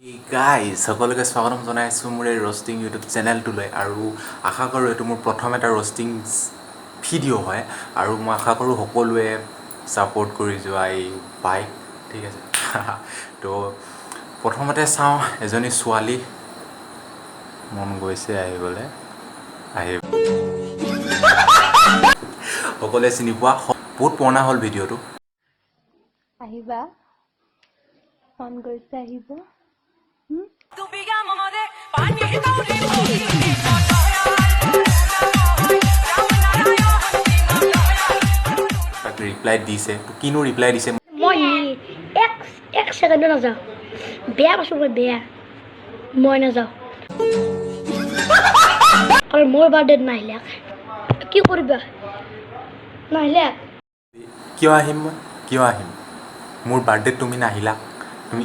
Hey guys, সকলোকে স্বাগতম জনাইছোঁ মোৰ এই ৰ'ষ্টিং ইউটিউব চেনেলটোলৈ আৰু আশা কৰোঁ এইটো মোৰ প্ৰথম এটা ৰ'ষ্টিং ভিডিঅ' হয় আৰু মই আশা কৰোঁ সকলোৱে ছাপোৰ্ট কৰি যোৱা এই বাইক ঠিক আছে তো প্ৰথমতে চাওঁ এজনী ছোৱালী মন গৈছে আহিবলৈ সকলোৱে চিনি পোৱা বহুত পুৰণা হ'ল ভিডিঅ'টো আহিবা ফোন কৰিছে আহিব তাক ৰিপ্লাই দিছে কিনো ৰিপ্লাই দিছে মই এক ছেকেণ্ডো নাযাওঁ বেয়া পাইছোঁ মই বেয়া মই নাযাওঁ আৰু মোৰ বাৰ্থডেত নাহিলে কি কৰিবা নাহিলে কিয় আহিম মই কিয় আহিম মোৰ বাৰ্থডেত তুমি নাহিলা তুমি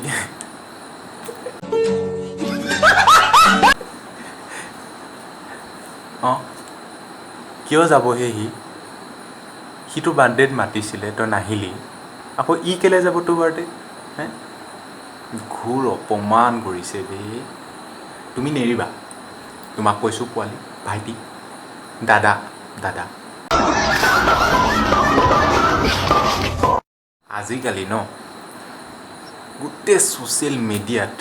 অঁ কিয় যাবহে সিটো বাৰ্থডেত মাতিছিলে তই নাহিলি আকৌ ই কেলৈ যাব তোৰ বাৰ্থডে হে ঘোৰ অপমান কৰিছে দেই তুমি নেৰিবা তোমাক কৈছোঁ পোৱালি ভাইটি দাদা দাদা আজিকালি ন গোটেই ছ'চিয়েল মিডিয়াত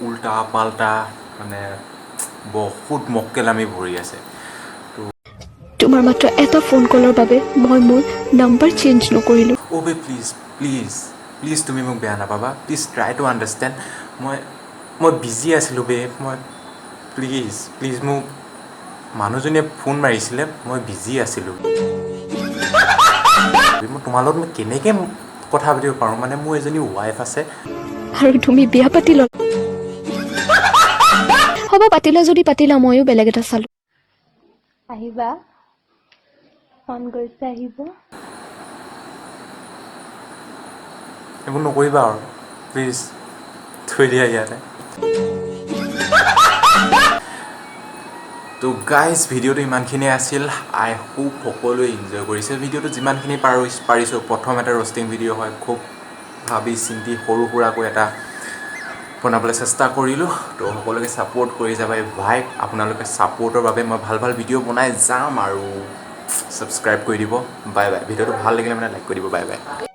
উল্টা পাল্টা মানে বহুত মক্কেলামি ভৰি আছে তোমাৰ মাত্ৰ এটা ফোন কলৰ বাবে মই মোৰ নাম্বাৰ চেঞ্জ নকৰিলোঁ অ' বে প্লিজ প্লিজ প্লিজ তুমি মোক বেয়া নাপাবা প্লিজ ট্ৰাই টু আণ্ডাৰষ্টেণ্ড মই বিজি আছিলোঁ বে মই প্লিজ প্লিজ মোক মানুহজনীয়ে ফোন মাৰিছিলে মই বিজি আছিলোঁ মই তোমাৰ লগত মই কেনেকৈ কথা পাতিব পাৰোঁ মানে মোৰ এজনী ৱাইফ আছে আৰু তুমি বিয়া পাতি ল হ'ব পাতিলা যদি পাতিলা ময়ো বেলেগ এটা চালোঁ আহিবা ফোন কৰিছে আহিব এইবোৰ নকৰিবা আৰু প্লিজ থৈ দিয়া ইয়াতে তো গাইজ ভিডিঅ'টো ইমানখিনিয়ে আছিল আই হোপ সকলোৱে এনজয় কৰিছে ভিডিঅ'টো যিমানখিনি পাৰিছোঁ প্ৰথম এটা ৰ'ষ্টিং ভিডিঅ' হয় খুব ভাবি চিন্তি সৰু সুৰাকৈ এটা বনাবলৈ চেষ্টা কৰিলোঁ তো সকলোকে ছাপোৰ্ট কৰি যাবা এই ভাইক আপোনালোকে ছাপোৰ্টৰ বাবে মই ভাল ভাল ভিডিঅ' বনাই যাম আৰু ছাবস্ক্ৰাইব কৰি দিব বাই বাই ভিডিঅ'টো ভাল লাগিলে মানে লাইক কৰি দিব বাই বাই